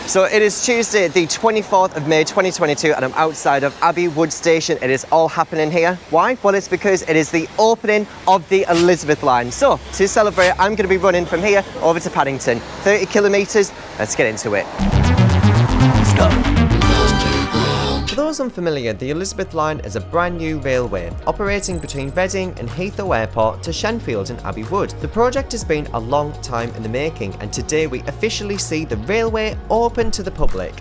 So it is Tuesday, the 24th of May 2022, and I'm outside of Abbey Wood Station. It is all happening here. Why? Well, it's because it is the opening of the Elizabeth line. So to celebrate, I'm going to be running from here over to Paddington. 30 kilometres. Let's get into it. Let's go. For those unfamiliar, the Elizabeth line is a brand new railway operating between Reading and Heathrow Airport to Shenfield and Abbey Wood. The project has been a long time in the making, and today we officially see the railway open to the public.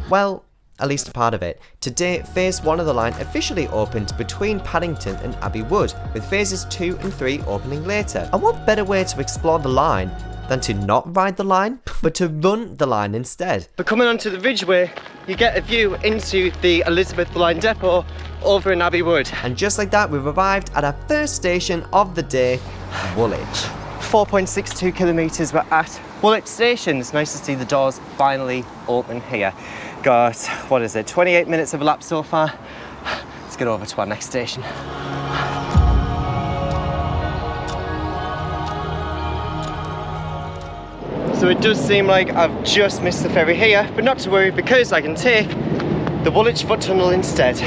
Well, at least a part of it. Today, phase 1 of the line officially opened between Paddington and Abbey Wood, with phases 2 and 3 opening later. And what better way to explore the line than to not ride the line, but to run the line instead. But coming onto the Ridgeway, you get a view into the Elizabeth line depot over in Abbey Wood. And just like that, we've arrived at our first station of the day, Woolwich. 4.62 kilometres we're at Woolwich Station. It's nice to see the doors finally open here. Got, what is it, 28 minutes of a lap so far. Let's get over to our next station. So it does seem like I've just missed the ferry here, but not to worry because I can take the Woolwich Foot Tunnel instead.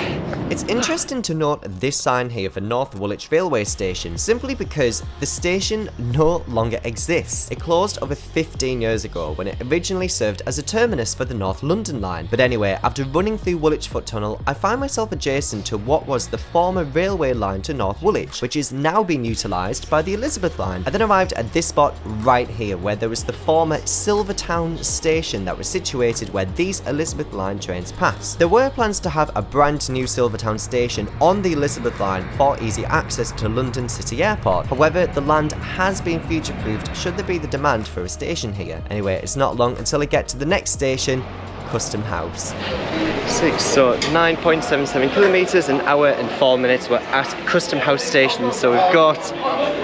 It's interesting to note this sign here for North Woolwich Railway Station, simply because the station no longer exists. It closed over 15 years ago when it originally served as a terminus for the North London line. But anyway, after running through Woolwich Foot Tunnel, I find myself adjacent to what was the former railway line to North Woolwich, which is now being utilised by the Elizabeth line. I then arrived at this spot right here, where there was the former Silvertown station that was situated where these Elizabeth line trains pass. There were plans to have a brand new Silvertown station on the Elizabeth line for easy access to London City Airport. However, the land has been future-proofed should there be the demand for a station here. Anyway, it's not long until I get to the next station, Custom House. So 9.77 kilometres, an hour and 4 minutes. We're at Custom House Station, so we've got,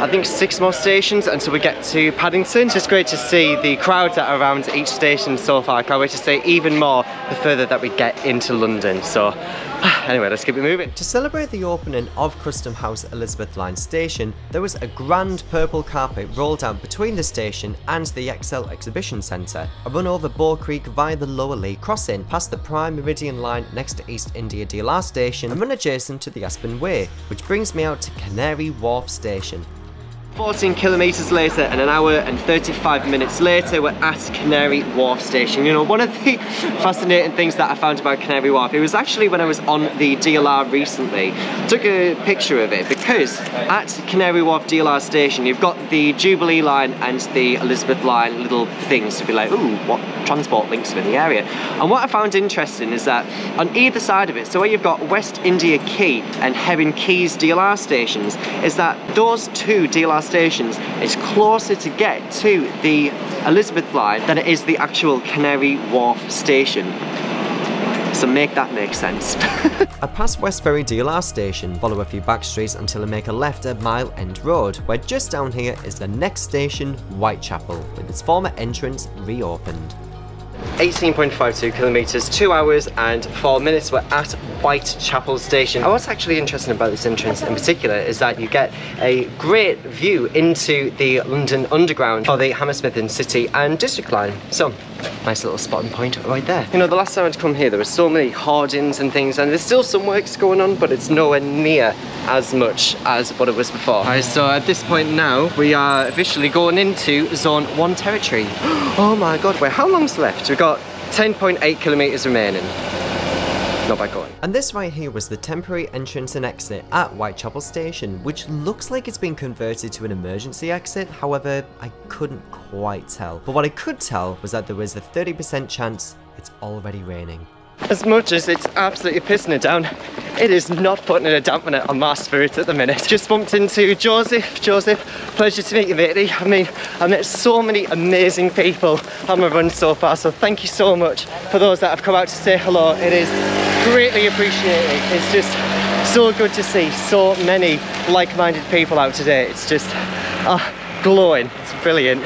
I think, 6 more stations until we get to Paddington. It's just great to see the crowds that are around each station so far. I can't wait to see even more the further that we get into London. So anyway, let's keep it moving. To celebrate the opening of Custom House Elizabeth Line Station, there was a grand purple carpet rolled out between the station and the ExCeL Exhibition Centre. I run over Bow Creek via the Lower Lee Crossing, past the Prime Meridian line next to East India DLR Station, and run adjacent to the Aspen Way, which brings me out to Canary Wharf Station. 14 kilometres later and an hour and 35 minutes later, we're at Canary Wharf Station. You know, one of the fascinating things that I found about Canary Wharf, it was actually when I was on the DLR recently, I took a picture of it because at Canary Wharf DLR Station, you've got the Jubilee line and the Elizabeth line little things to be like, ooh, what transport links are in the area. And what I found interesting is that on either side of it, so where you've got West India Quay and Heron Keys DLR stations, is that those two DLR stations is closer to get to the Elizabeth line than it is the actual Canary Wharf station. So make that make sense. I pass West Ferry DLR station, follow a few back streets until I make a left at Mile End Road, where just down here is the next station, Whitechapel, with its former entrance reopened. 18.52 kilometres, 2 hours and 4 minutes. We're at Whitechapel Station. And what's actually interesting about this entrance in particular is that you get a great view into the London Underground for the Hammersmith and City and District line. So, nice little spotting point right there. You know, the last time I'd come here, there were so many hoardings and things, and there's still some works going on, but it's nowhere near as much as what it was before. Alright, so at this point now, we are officially going into Zone 1 territory. Oh my god, wait, how long's left? We've got 10.8 kilometres remaining. Not bad going. And this right here was the temporary entrance and exit at Whitechapel Station, which looks like it's been converted to an emergency exit. However, I couldn't quite tell. But what I could tell was that there was a 30% chance it's already raining. As much as it's absolutely pissing it down, it is not putting a dampener on my spirit at the minute. Just bumped into Joseph. Joseph, pleasure to meet you, matey. I mean, I've met so many amazing people on my run so far, so thank you so much for those that have come out to say hello. It is greatly appreciated. It's just so good to see so many like-minded people out today. It's just glowing. It's brilliant.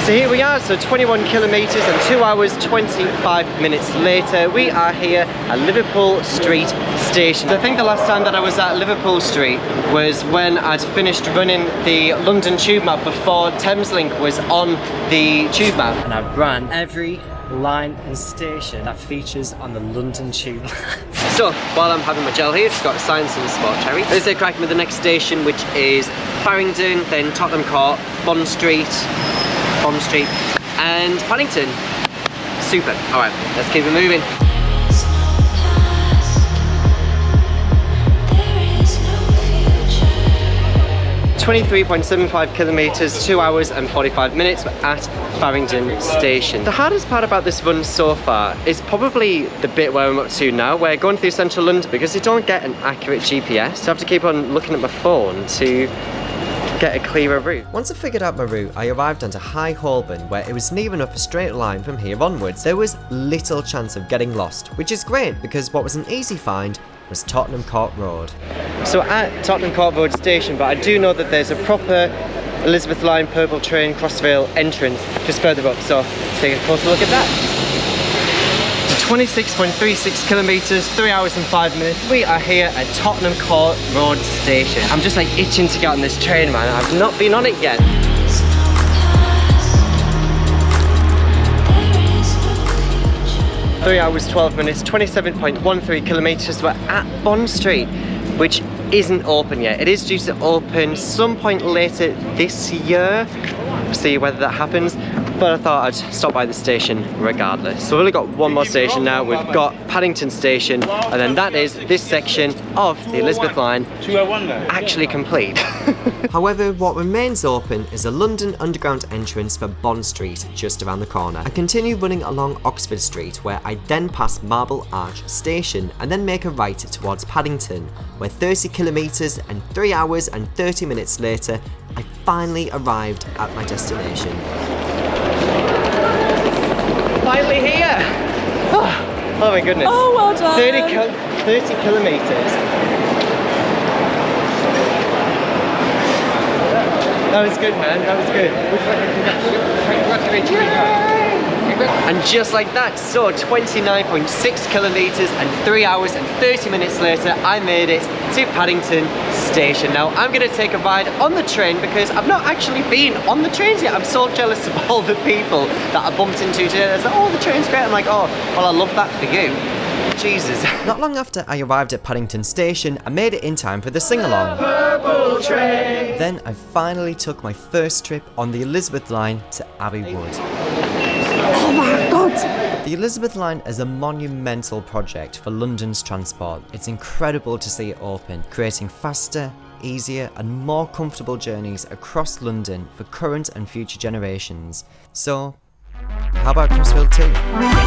So here we are, so 21 kilometres and 2 hours 25 minutes later, we are here at Liverpool Street Station. I think the last time that I was at Liverpool Street was when I'd finished running the London Tube Map before Thameslink was on the Tube Map. And I've ran every line and station that features on the London Tube. So, while I'm having my gel here, just got a Science and Sport Cherry. Let's get cracking with the next station, which is Farringdon, then Tottenham Court, Bond Street, and Paddington. Super. Alright, let's keep it moving. 23.75 kilometers, 2 hours and 45 minutes at Farringdon Station. The hardest part about this run so far is probably the bit where I'm up to now. We're going through central London because I don't get an accurate GPS. So I have to keep on looking at my phone to get a clearer route. Once I figured out my route, I arrived onto High Holborn, where it was near enough a straight line from here onwards. There was little chance of getting lost, which is great because what was an easy find was Tottenham Court Road. So at Tottenham Court Road station, but I do know that there's a proper Elizabeth Line Purple Train Crossrail entrance just further up, so let's take a closer look at that. 26.36 kilometers, 3 hours and 5 minutes. We are here at Tottenham Court Road station. I'm just like itching to get on this train, man. I've not been on it yet. 3 hours 12 minutes, 27.13 kilometers. We're at Bond Street, which isn't open yet. It is due to open some point later this year. We'll see whether that happens, but I thought I'd stop by the station regardless. So we've only got one more station now. We've got Paddington Station, and then that is this section of the Elizabeth Line actually complete. However, what remains open is a London Underground entrance for Bond Street just around the corner. I continue running along Oxford Street, where I then pass Marble Arch Station and then make a right towards Paddington, where 30 kilometres and 3 hours and 30 minutes later, I finally arrived at my destination. Finally here! Oh my goodness. Oh, well done. 30 kilometres. That was good, man. That was good. And just like that, so 29.6 kilometres and 3 hours and 30 minutes later, I made it to Paddington Station. Now, I'm going to take a ride on the train because I've not actually been on the trains yet. I'm so jealous of all the people that I bumped into today. They're like, oh, the train's great. I'm like, oh, well, I love that for you. Jesus. Not long after I arrived at Paddington Station, I made it in time for the sing-along. Purple train. Then I finally took my first trip on the Elizabeth Line to Abbey Wood. Oh my god! The Elizabeth Line is a monumental project for London's transport. It's incredible to see it open, creating faster, easier and more comfortable journeys across London for current and future generations. So, how about Crossrail 2?